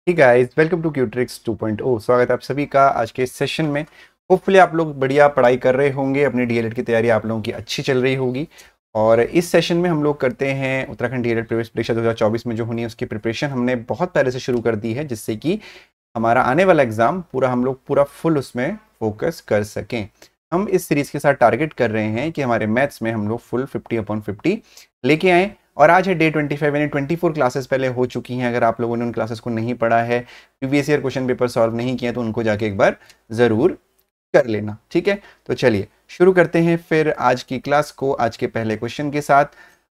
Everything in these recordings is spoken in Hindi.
ठीक गाइस, वेलकम टू क्यूट्रिक्स 2.0। स्वागत है आप सभी का आज के इस सेशन में। होपफुली आप लोग बढ़िया पढ़ाई कर रहे होंगे, अपनी डीएलएड की तैयारी आप लोगों की अच्छी चल रही होगी। और इस सेशन में हम लोग करते हैं उत्तराखंड डीएलएड प्रवेश परीक्षा 2024 में जो होनी है उसकी प्रिपरेशन हमने बहुत पहले से शुरू कर दी है, जिससे कि हमारा आने वाला एग्जाम पूरा हम लोग पूरा फुल उसमें फोकस कर सकें। हम इस सीरीज के साथ टारगेट कर रहे हैं कि हमारे मैथ्स में हम लोग फुल 50/50 लेके आएँ। और आज है डे 25, यानी 24 क्लासेस पहले हो चुकी हैं। अगर आप लोगों ने उन क्लासेस को नहीं पढ़ा है, previous year question paper solve नहीं किया, तो उनको जाके एक बार ज़रूर कर लेना। ठीक है, तो चलिए शुरू करते हैं फिर आज की क्लास को, आज के पहले क्वेश्चन के साथ।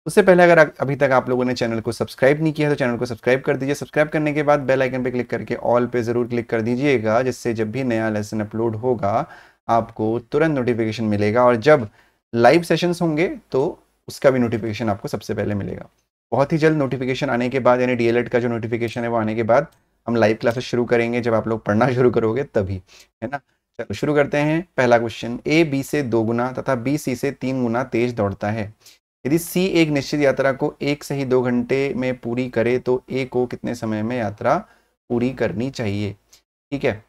उससे पहले अगर अभी तक आप लोगों ने चैनल को सब्सक्राइब नहीं किया तो चैनल को सब्सक्राइब कर दीजिए। सब्सक्राइब करने के बाद बेल आइकन पे क्लिक करके ऑल पे ज़रूर क्लिक कर दीजिएगा, जिससे जब भी नया लेसन अपलोड होगा आपको तुरंत नोटिफिकेशन मिलेगा। और जब लाइव सेशंस होंगे तो उसका भी नोटिफिकेशन आपको सबसे पहले मिलेगा। बहुत ही जल्द नोटिफिकेशन आने के बाद, यानी डीएलएड का जो नोटिफिकेशन है वो आने के बाद हम लाइव क्लासेस शुरू करेंगे, जब आप लोग पढ़ना शुरू करोगे तभी, है ना। चलो शुरू करते हैं। पहला क्वेश्चन, ए बी से 2 गुना तथा बी सी से 3 गुना तेज दौड़ता है। यदि सी एक निश्चित यात्रा को 1 से ही 2 घंटे में पूरी करे तो ए को कितने समय में यात्रा पूरी करनी चाहिए। ठीक है,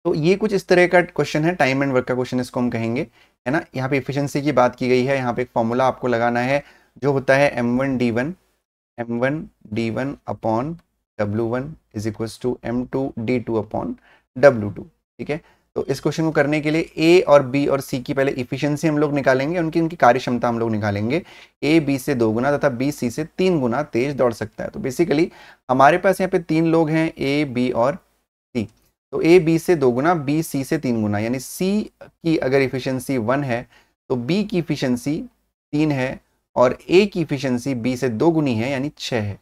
तो ये कुछ इस तरह का क्वेश्चन है, टाइम एंड वर्क का क्वेश्चन इसको हम कहेंगे, है ना। यहाँ पे एफिशिएंसी की बात की गई है। यहाँ पे एक फॉर्मूला आपको लगाना है जो होता है m1d1 upon w1 is equals to m2d2 upon w2। ठीक है, तो इस क्वेश्चन को करने के लिए ए और बी और सी की पहले इफिशिएंसी हम लोग निकालेंगे, उनकी कार्य क्षमता हम लोग निकालेंगे। ए बी से 2 गुना तथा बी सी से 3 गुना तेज दौड़ सकता है। तो बेसिकली हमारे पास यहाँ पे 3 लोग हैं, ए बी और सी। तो ए बी से 2 गुना, बी सी से 3 गुना, यानी सी की अगर इफिशियंसी 1 है तो बी की इफिशियंसी 3 है, और ए की इफिशियंसी बी से 2 गुनी है, यानी 6 है।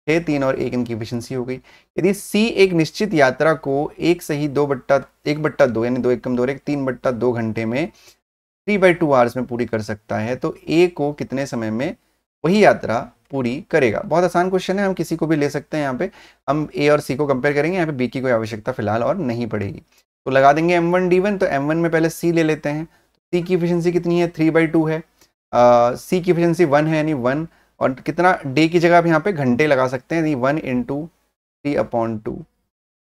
6, 3 और 1 इनकी इफिशियंसी हो गई। यदि सी एक निश्चित यात्रा को 1 से ही 1/2 यानी 2 एकम 2 3/2 घंटे में 3/2 आवर्स में पूरी कर सकता है, तो ए को कितने समय में वही यात्रा पूरी करेगा। बहुत आसान क्वेश्चन है, हम किसी को भी ले सकते हैं। यहाँ पे हम ए और सी को कंपेयर करेंगे, यहाँ पे बी की कोई आवश्यकता फिलहाल और नहीं पड़ेगी। तो लगा देंगे m1d1, तो m1 में पहले सी ले लेते हैं। सी की इफिशियंसी कितनी है, 3/2 है। सी की इफिशियंसी 1 है, यानी 1, और कितना डे की जगह आप यहाँ पे घंटे लगा सकते हैं, 1 × 3/2।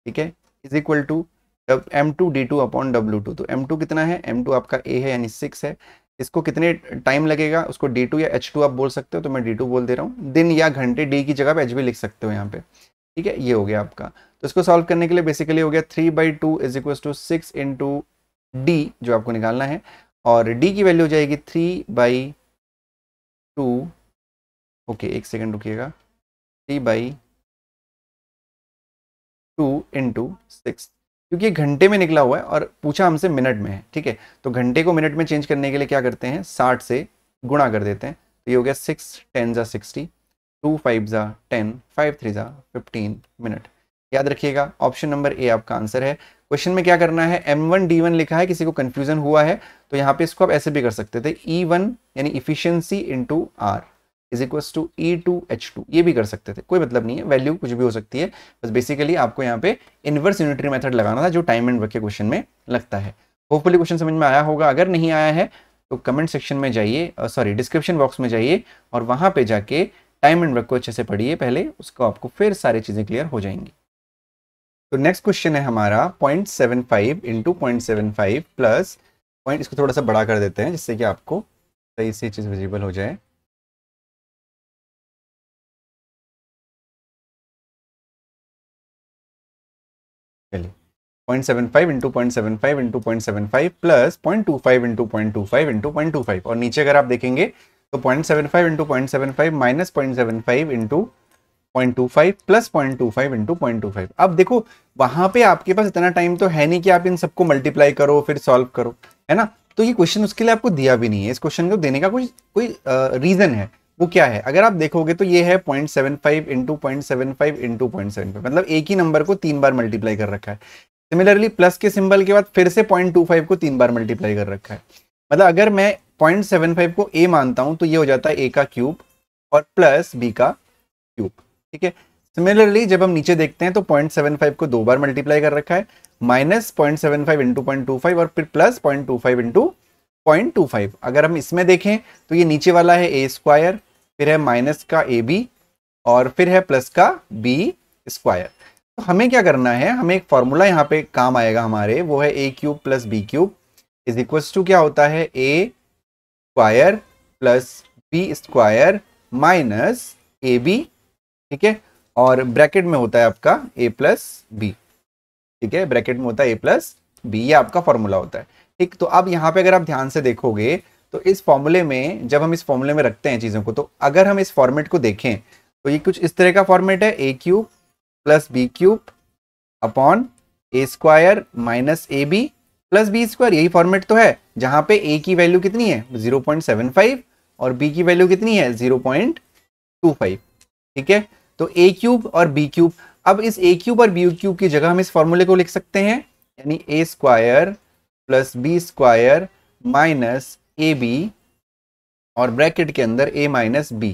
ठीक है, is equal to m2d2 upon w2। तो m2 कितना है, m2 आपका a है, यानी 6 है। इसको कितने टाइम लगेगा, उसको d2 या h2 आप बोल सकते हो, तो मैं d2 बोल दे रहा हूँ। दिन या घंटे, d की जगह पे h भी लिख सकते हो यहाँ पे। ठीक है, ये हो गया आपका। तो इसको सॉल्व करने के लिए बेसिकली हो गया 3/2 इज इक्वल टू 6 × d, जो आपको निकालना है। और d की वैल्यू हो जाएगी 3/2। ओके, एक सेकेंड रुकिएगा। 3/2 × 6, क्योंकि ये घंटे में निकला हुआ है और पूछा हमसे मिनट में है। ठीक है, तो घंटे को मिनट में चेंज करने के लिए क्या करते हैं, 60 से गुणा कर देते हैं। तो ये हो गया 6 10 = 60, 2 5 = 10, 5 3 = 15 मिनट। याद रखिएगा, ऑप्शन नंबर ए आपका आंसर है। क्वेश्चन में क्या करना है, m1d1 लिखा है, किसी को कंफ्यूजन हुआ है तो यहाँ पे इसको आप ऐसे भी कर सकते थे, E1 यानी efficiency into R is equal to E2H2, ये भी कर सकते थे, कोई मतलब नहीं है, वैल्यू कुछ भी हो सकती है। बस बेसिकली आपको यहाँ पे इनवर्स यूनिटरी मेथड लगाना था, जो टाइम एंड वर्क के क्वेश्चन में लगता है। होपफुली क्वेश्चन समझ में आया होगा। अगर नहीं आया है तो कमेंट सेक्शन में जाइए, सॉरी डिस्क्रिप्शन बॉक्स में जाइए, और वहाँ पे जाके टाइम एंड वर्क को अच्छे से पढ़िए पहले, उसको आपको फिर सारी चीज़ें क्लियर हो जाएंगी। तो नेक्स्ट क्वेश्चन है हमारा 0.75 × 0.75 प्लस पॉइंट, इसको थोड़ा सा बड़ा कर देते हैं जिससे कि आपको सही से चीज़ विजिबल हो जाए। चलिए, 0.75 × 0.75 × 0.75 प्लस 0.25 × 0.25 × 0.25, और नीचे अगर आप देखेंगे तो 0.75 × 0.75 माइनस 0.75 × 0.25 प्लस 0.25 × 0.25। अब देखो, वहां पे आपके पास इतना टाइम तो है नहीं कि आप इन सबको मल्टीप्लाई करो फिर सॉल्व करो, है ना। तो ये क्वेश्चन उसके लिए आपको दिया भी नहीं है। इस क्वेश्चन को देने का कोई रीजन है, वो क्या है, अगर आप देखोगे तो ये है 0.75 × 0.75 × 0.75, मतलब एक ही नंबर को 3 बार मल्टीप्लाई कर रखा है। सिमिलरली प्लस के सिंबल के बाद फिर से 0.25 को 3 बार मल्टीप्लाई कर रखा है। मतलब अगर मैं 0.75 को a मानता हूं तो ये हो जाता है a का क्यूब और प्लस b का क्यूब। ठीक है, सिमिलरली जब हम नीचे देखते हैं तो 0.75 को 2 बार मल्टीप्लाई कर रखा है, माइनस 0.75 × 0.25 और फिर प्लस 0.25 × 0.25। अगर हम इसमें देखें तो ये नीचे वाला है a², फिर है माइनस का ab, और फिर है प्लस का b²। तो हमें क्या करना है, हमें एक फॉर्मूला यहाँ पे काम आएगा हमारे, वो है A cube plus B cube is equals to क्या होता है, A square plus B square minus A B, ठीक है, और ब्रैकेट में होता है आपका ए प्लस बी, ठीक है, ब्रैकेट में होता है ए प्लस बी, ये आपका फॉर्मूला होता है, ठीक। तो अब यहाँ पे अगर आप ध्यान से देखोगे तो इस फॉर्मूले में, जब हम इस फॉर्मूले में रखते हैं चीज़ों को, तो अगर हम इस फॉर्मेट को देखें तो ये कुछ इस तरह का फॉर्मेट है, A cube plus B cube upon A square minus A B plus B square, यही फॉर्मेट तो है जहाँ पे ए की वैल्यू कितनी है 0.75 और बी की वैल्यू कितनी है 0.25, ठीक है। तो ए क्यूब और बी क्यूब, अब इस ए क्यूब और बी क्यूब की जगह हम इस फॉर्मूले को लिख सकते हैं, यानी A square plus B square minus A B और ब्रैकेट के अंदर ए माइनस बी,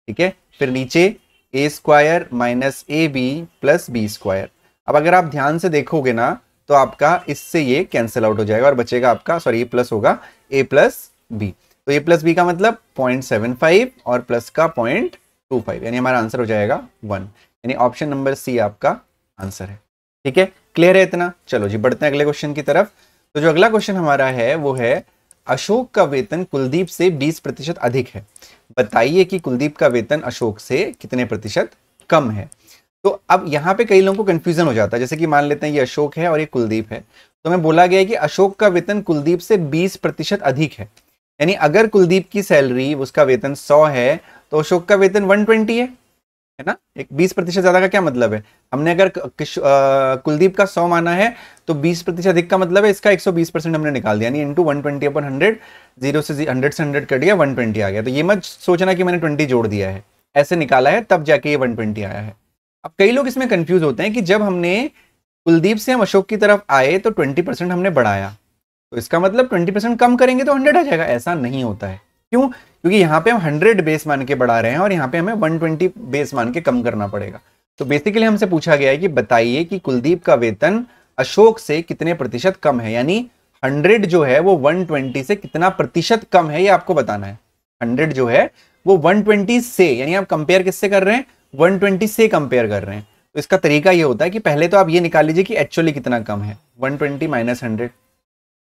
ठीक है, फिर नीचे A square minus A B plus B square. अब अगर आप ध्यान से देखोगे ना तो आपका इससे ये कैंसिल आउट हो जाएगा और बचेगा आपका, सॉरी ये प्लस होगा ए प्लस बी, तो ए प्लस बी का मतलब 0.75 और प्लस का 0.25, यानी हमारा आंसर हो जाएगा 1, यानी ऑप्शन नंबर सी आपका आंसर है, ठीक है। क्लियर है इतना? चलो जी बढ़ते हैं अगले क्वेश्चन की तरफ। तो जो अगला क्वेश्चन हमारा है वो है, अशोक का वेतन कुलदीप से 20% अधिक है, बताइए कि कुलदीप का वेतन अशोक से कितने प्रतिशत कम है। तो अब यहाँ पे कई लोगों को कंफ्यूजन हो जाता है, जैसे कि मान लेते हैं ये अशोक है और ये कुलदीप है, तो हमें बोला गया है कि अशोक का वेतन कुलदीप से 20% अधिक है, यानी अगर कुलदीप की सैलरी, उसका वेतन 100 है तो अशोक का वेतन 120 है ना। एक 20% ज्यादा का क्या मतलब है, हमने अगर कुलदीप का 100 माना है तो 20% अधिक का मतलब है इसका 120% हमने निकाल दिया, यानी इंटू 120/100, 0 से 100 से 100 कट गया, 120 आ गया। तो ये मत सोचना कि मैंने 20 जोड़ दिया है, ऐसे निकाला है तब जाके ये 120 आया है। अब कई लोग इसमें कंफ्यूज होते हैं कि जब हमने कुलदीप से हम अशोक की तरफ आए तो 20% हमने बढ़ाया, तो इसका मतलब 20% कम करेंगे तो 100 आ जाएगा, ऐसा नहीं होता है। क्यों? क्योंकि यहाँ पे हम 100 बेस मान के बढ़ा रहे हैं और यहाँ पे हमें 120 बेस मान के कम करना पड़ेगा। तो बेसिकली हमसे पूछा गया है कि बताइए कि कुलदीप का वेतन अशोक से कितने प्रतिशत कम है, यानी 100 जो है वो 120 से कितना प्रतिशत कम है, ये आपको बताना है। 100 जो है वो 120 से, यानी आप कंपेयर किससे कर रहे हैं, 120 से कंपेयर कर रहे हैं। तो इसका तरीका ये होता है कि पहले तो आप ये निकाल लीजिए कि एक्चुअली कितना कम है, 120 माइनस 100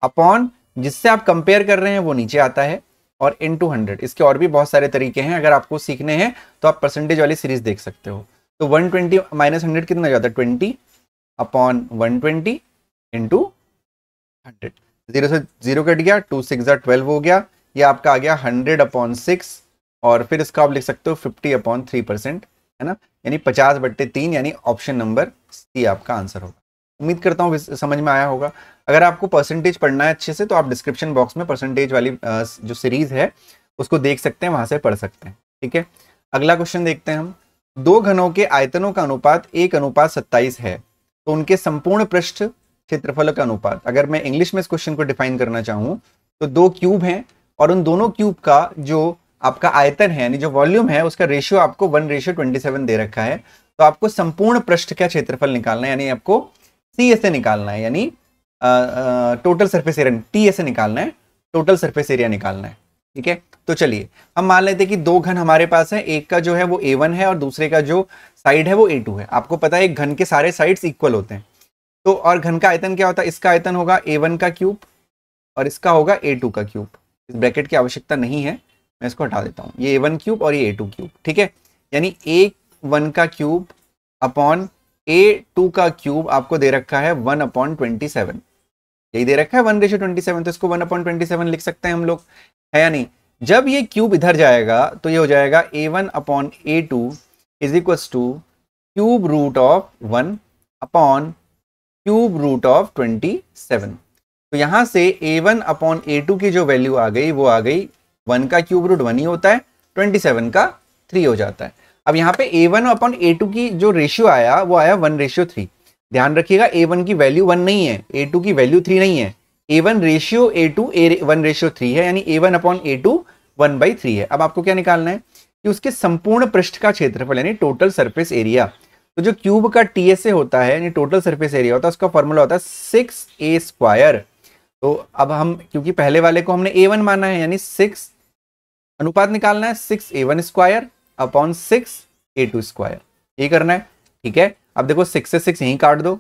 अपॉन जिससे आप कंपेयर कर रहे हैं वो नीचे आता है, और इनटू 100। इसके और भी बहुत सारे तरीके हैं, अगर आपको सीखने हैं तो आप परसेंटेज वाली सीरीज देख सकते हो। तो 120 माइनस 100 कितना जाता है, 20 अपॉन 120 इंटू 100, 0 से 0 कट गया, 2 6 12 हो गया, ये आपका आ गया 100/6, और फिर इसका आप लिख सकते हो 50/3%, है ना, यानी 50/3, यानी ऑप्शन नंबर सी आपका आंसर होगा। उम्मीद करता हूँ समझ में आया होगा। अगर आपको परसेंटेज पढ़ना है अच्छे से तो आप डिस्क्रिप्शन बॉक्स में परसेंटेज वाली जो सीरीज है उसको देख सकते हैं, वहां से पढ़ सकते हैं, ठीक है। अगला क्वेश्चन देखते हैं हम। दो घनों के आयतनों का अनुपात 1:27 है, तो उनके संपूर्ण पृष्ठ क्षेत्रफल का अनुपात, अगर मैं इंग्लिश में इस क्वेश्चन को डिफाइन करना चाहूँ तो दो क्यूब हैं और उन दोनों क्यूब का जो आपका आयतन है, यानी जो वॉल्यूम है, उसका रेशियो आपको 1:27 दे रखा है। तो आपको संपूर्ण पृष्ठ का क्षेत्रफल निकालना है, यानी आपको सी से निकालना है, यानी टोटल सरफेस एरिया, टी से निकालना है, टोटल सरफेस एरिया निकालना है, ठीक है। तो चलिए हम मान लेते हैं कि दो घन हमारे पास है, एक का जो है वो A1 है और दूसरे का जो साइड है वो A2 है। आपको पता है एक घन के सारे साइड्स इक्वल होते हैं, तो और घन का आयतन क्या होता है, इसका आयतन होगा A1 का क्यूब और इसका होगा A2 का क्यूब। इस ब्रैकेट की आवश्यकता नहीं है, मैं इसको हटा देता हूँ, ये A1 क्यूब और ये A2 क्यूब, ठीक है। यानी A1 का क्यूब अपॉन A2 का क्यूब आपको दे रखा है 1/27, यही दे रखा है 1:27, तो इसको 1/27 लिख सकते हैं हम लोग, है या नहीं। जब ये क्यूब इधर जाएगा तो ये हो जाएगा A1/A2 is equals to cube root of 1 upon cube root of 27। तो यहां से A1/A2 की जो वैल्यू आ गई वो आ गई 1 का क्यूब रूट 1 ही होता है, 27 का 3 हो जाता है। अब यहाँ पे A1/A2 की जो रेशियो आया वो आया 1:3। ध्यान रखिएगा A1 की वैल्यू 1 नहीं है, A2 की वैल्यू 3 नहीं है, A1 रेशियो A2 1:3 है, यानी A1/A2 1/3 है। अब आपको क्या निकालना है कि उसके संपूर्ण पृष्ठ का क्षेत्रफल, यानी टोटल सरफेस एरिया। तो जो क्यूब का TSA होता है, यानी टोटल सरफेस एरिया होता है, उसका फॉर्मूला होता है 6A²। तो अब हम, क्योंकि पहले वाले को हमने A1 माना है, यानी 6 अनुपात निकालना है, 6A1² अपॉन 6A2², ये करना है, ठीक है। अब देखो 6 से 6 यहीं काट दो,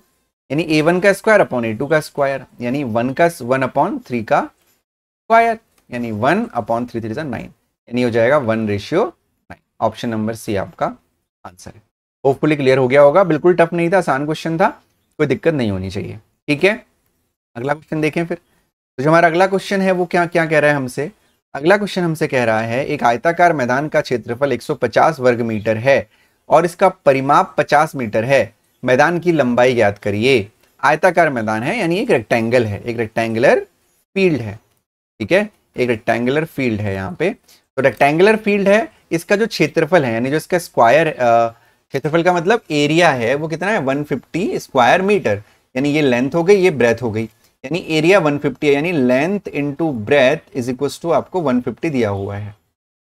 यानी A1 का स्क्वायर अपॉन A2 का स्क्वायर, यानी 1 अपॉन 3 का स्क्वायर, यानी 1 अपॉन 3 3 9, यानी हो जाएगा 1:9। ऑप्शन नंबर सी आपका आंसर है। होपफुली क्लियर हो गया होगा, बिल्कुल टफ नहीं था, आसान क्वेश्चन था, कोई दिक्कत नहीं होनी चाहिए। ठीक है, अगला क्वेश्चन देखें फिर। तो जो हमारा अगला क्वेश्चन है वो क्या क्या कह रहा है हमसे। अगला क्वेश्चन हमसे कह रहा है एक आयताकार मैदान का क्षेत्रफल 150 वर्ग मीटर है और इसका परिमाप 50 मीटर है, मैदान की लंबाई ज्ञात करिए। आयताकार मैदान है यानी एक रेक्टेंगल है, एक रेक्टेंगुलर फील्ड है। ठीक है, एक रेक्टेंगुलर फील्ड है यहाँ पे। तो रेक्टेंगुलर फील्ड है, इसका जो क्षेत्रफल है यानी जो इसका स्क्वायर, क्षेत्रफल का मतलब एरिया है वो कितना है 150 स्क्वायर मीटर, यानी ये लेंथ हो गई, ये ब्रेथ हो गई, यानी एरिया 150 है, यानी length into breadth is equal to आपको 150 दिया हुआ है।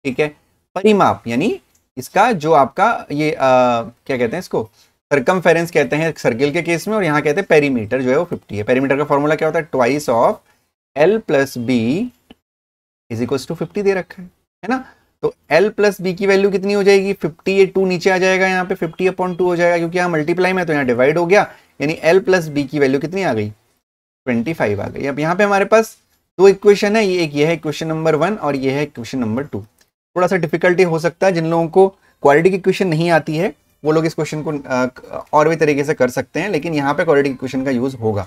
ठीक है, परिमाप यानी इसका जो आपका ये क्या कहते हैं इसको, सर्कमफेरेंस कहते हैं सर्किल के केस में, और यहाँ कहते हैं पेरीमीटर जो है वो 50 है। पेरीमीटर का फॉर्मूला क्या होता है, twice of L plus B is equal to 50 दे रखा है ना। तो L प्लस बी की वैल्यू कितनी हो जाएगी 50, ये 2 नीचे आ जाएगा, यहाँ पे 50 अपॉन 2 हो जाएगा, क्योंकि यहाँ मल्टीप्लाई में तो यहाँ डिवाइड हो गया, यानी L प्लस बी की वैल्यू कितनी आ गई 25 आ गई। अब यहाँ पे हमारे पास दो इक्वेशन है, ये है इक्वेशन नंबर 1 और ये है इक्वेशन नंबर 2। थोड़ा सा डिफिकल्टी हो सकता है, जिन लोगों को क्वाड्रेटिक इक्वेशन नहीं आती है वो लोग इस क्वेश्चन को और भी तरीके से कर सकते हैं, लेकिन यहाँ पे क्वाड्रेटिक इक्वेशन का यूज होगा।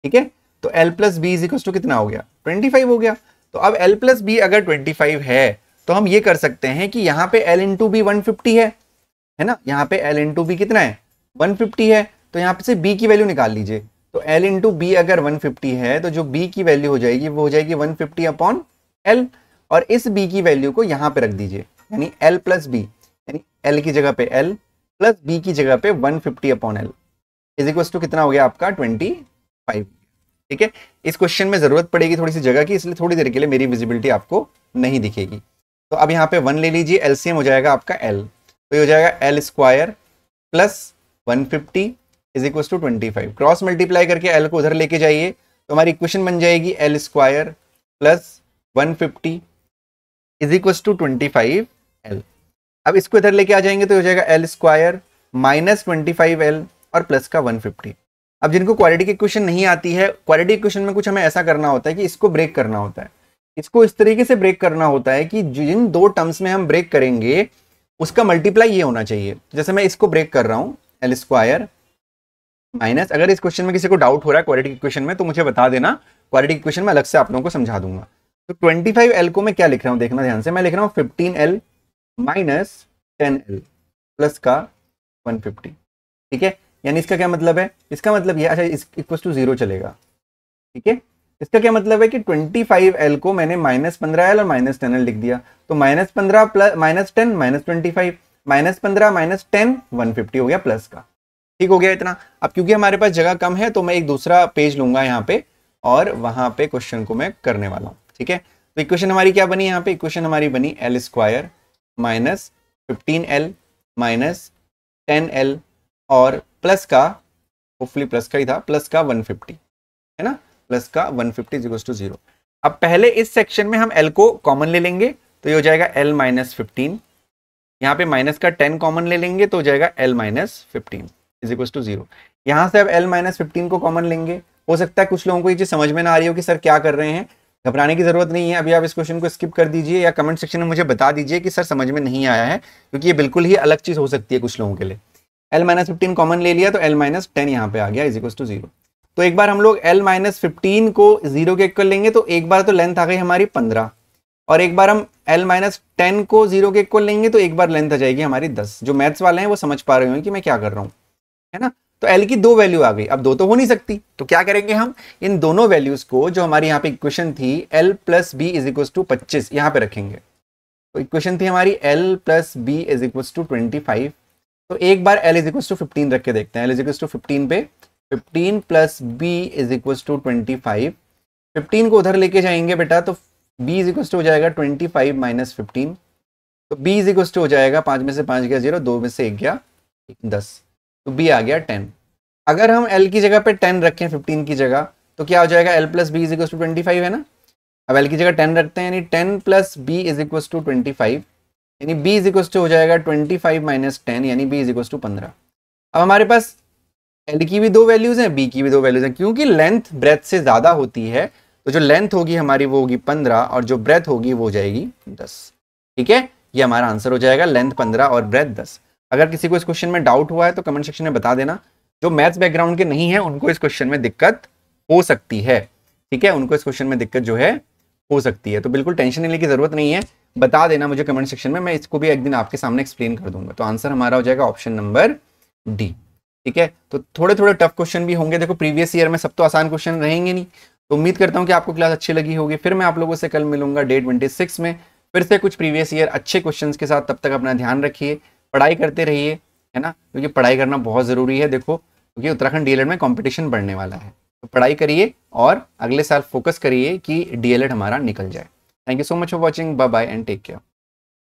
ठीक है, तो L plus B is equal to कितना हो गया 25 हो गया। तो अब L प्लस बी अगर 25 है तो हम ये कर सकते हैं कि यहाँ पे L इंटू बी 150 है ना, यहाँ पे L इंटू बी कितना है 150 है, तो यहाँ पे से B की वैल्यू निकाल लीजिए। तो L इंटू बी अगर 150 है तो जो B की वैल्यू हो जाएगी वो हो जाएगी 150 अपॉन L, और इस B की वैल्यू को यहाँ पे रख दीजिए, यानी L प्लस बी, यानी L की जगह पे L प्लस B की जगह पे 150 upon L is equal to कितना हो गया आपका 25। ठीक है, इस क्वेश्चन में जरूरत पड़ेगी थोड़ी सी जगह की, इसलिए थोड़ी देर के लिए मेरी विजिबिलिटी आपको नहीं दिखेगी। तो अब यहाँ पे 1 ले लीजिए, एलसीएम हो जाएगा आपका L, तो ये हो जाएगा L square plus 150 is equal to 25। Cross multiply करके L को उधर लेके जाइए तो हमारी इक्वेशन बन जाएगी L square plus 150 is equal to 25L। अब इसको इधर लेके आ जाएंगे तो हो जाएगा L स्क्वायर माइनस 25L और प्लस का 150। अब जिनको क्वाड्रेटिक इक्वेशन नहीं आती है, क्वाड्रेटिक इक्वेशन में कुछ हमें ऐसा करना होता है कि इसको ब्रेक करना होता है, इसको इस तरीके से ब्रेक करना होता है कि जिन दो टर्म्स में हम ब्रेक करेंगे उसका मल्टीप्लाई ये होना चाहिए। जैसे मैं इसको ब्रेक कर रहा हूं L स्क्वायर माइनस, अगर इस क्वेश्चन में किसी को डाउट हो रहा है क्वाड्रेटिक इक्वेशन में तो मुझे बता देना, क्वाड्रेटिक इक्वेशन में अलग से आप लोगों को समझा दूंगा। तो 25L को मैं क्या लिख रहा हूं देखना ध्यान से, मैं लिख रहा हूं 15L माइनस 10L प्लस का 150। ठीक है, यानी इसका क्या मतलब है, इसका मतलब ये, अच्छा इस इक्वल टू 0 चलेगा। ठीक है, इसका क्या मतलब है कि 25L को मैंने -15L और -10L लिख दिया, तो -15 प्लस -10 -25, -15 -10 150 हो गया प्लस का। ठीक हो गया इतना। अब क्योंकि हमारे पास जगह कम है तो मैं एक दूसरा पेज लूंगा यहाँ पे और वहां पे क्वेश्चन को मैं करने वाला हूँ। ठीक है, तो इक्वेशन हमारी क्या बनी, यहाँ पे इक्वेशन हमारी बनी L square minus 15L minus 10L और प्लस का, होपफुली प्लस का ही था, प्लस का 150 है ना, प्लस का 150 इज इक्वल टू 0। अब पहले इस सेक्शन में हम L को कॉमन ले लेंगे तो ये हो जाएगा L माइनस 15, यहाँ पे माइनस का 10 कॉमन ले लेंगे तो हो जाएगा L minus 15 is equal to 0। यहाँ से अब L माइनस 15 को कॉमन लेंगे। हो सकता है कुछ लोगों को ये चीज समझ में ना आ रही हो कि सर क्या कर रहे हैं, घबराने की जरूरत नहीं है। अभी आप इस क्वेश्चन को स्किप कर दीजिए या कमेंट सेक्शन में मुझे बता दीजिए कि सर समझ में नहीं आया है, क्योंकि ये बिल्कुल ही अलग चीज हो सकती है कुछ लोगों के लिए। L माइनस 15 कॉमन ले लिया तो L माइनस 10 यहाँ पे आ गया इज इक्वल टू 0। तो एक बार हम लोग L माइनस 15 को 0 के इक्वल लेंगे तो एक बार तो लेंथ आ गई हमारी 15, और एक बार हम L माइनस 10 को 0 के इक्वल लेंगे तो एक बार लेंथ आ जाएगी हमारी 10। जो मैथ्स वाले हैं वो समझ पा रहे होंगे कि मैं क्या कर रहा हूँ, है ना। तो L की दो वैल्यू आ गई, अब दो तो हो नहीं सकती, तो क्या करेंगे हम इन दोनों वैल्यूज को, जो हमारी यहाँ पे इक्वेशन थी L plus B is equal to 25 यहाँ पे रखेंगे। तो इक्वेशन थी हमारी L plus B is equal to 25, तो एक बार L इज इक्वल टू 15 रख के देखते हैं। L इज इक्वल टू 15 पे 15 plus B is equal to 25, 15 को उधर लेके जाएंगे बेटा तो b इज इक्वल टू हो जाएगा 25 माइनस 15, तो b इज इक्वल टू हो जाएगा 5 में से 5 गया 0, 2 में से 1 गया 10, तो b आ गया 10। अगर हम L की जगह पे 10 रखें 15 की जगह तो क्या हो जाएगा, L plus B is equal to 25 है ना। अब L की जगह 10 रखते हैं, यानी 10 plus B is equal to 25, यानी b इज इक्वल टू हो जाएगा 25 माइनस 10, यानी b इज इक्वल टू 15। अब हमारे पास एल की भी 2 वैल्यूज हैं, बी की भी 2 वैल्यूज हैं, क्योंकि लेंथ ब्रेथ से ज्यादा होती है तो जो लेंथ होगी हमारी वो होगी 15 और जो ब्रेथ होगी वो हो जाएगी 10। ठीक है, ये हमारा आंसर हो जाएगा, लेंथ 15 और ब्रेथ 10। अगर किसी को इस क्वेश्चन में डाउट हुआ है तो कमेंट सेक्शन में बता देना। जो मैथ्स बैकग्राउंड के नहीं है उनको इस क्वेश्चन में दिक्कत हो सकती है। ठीक है, उनको इस क्वेश्चन में दिक्कत जो है हो सकती है, तो बिल्कुल टेंशन लेने की जरूरत नहीं है, बता देना मुझे कमेंट सेक्शन में, मैं इसको भी एक दिन आपके सामने एक्सप्लेन कर दूंगा। तो आंसर हमारा हो जाएगा ऑप्शन नंबर डी। ठीक है, तो थोड़े थोड़े टफ क्वेश्चन भी होंगे, देखो प्रीवियस ईयर में सब तो आसान क्वेश्चन रहेंगे नहीं। तो उम्मीद करता हूं कि आपको क्लास अच्छी लगी होगी। फिर मैं आप लोगों से कल मिलूंगा डे 26 में फिर से कुछ प्रीवियस ईयर अच्छे क्वेश्चंस के साथ। तब तक अपना ध्यान रखिए, पढ़ाई करते रहिए, है ना, क्योंकि पढ़ाई करना बहुत जरूरी है। देखो क्योंकि उत्तराखंड डीएलएड में कंपटीशन बढ़ने वाला है, तो पढ़ाई करिए और अगले साल फोकस करिए कि डीएलएड हमारा निकल जाए। Thank you so much for watching, bye bye and take care.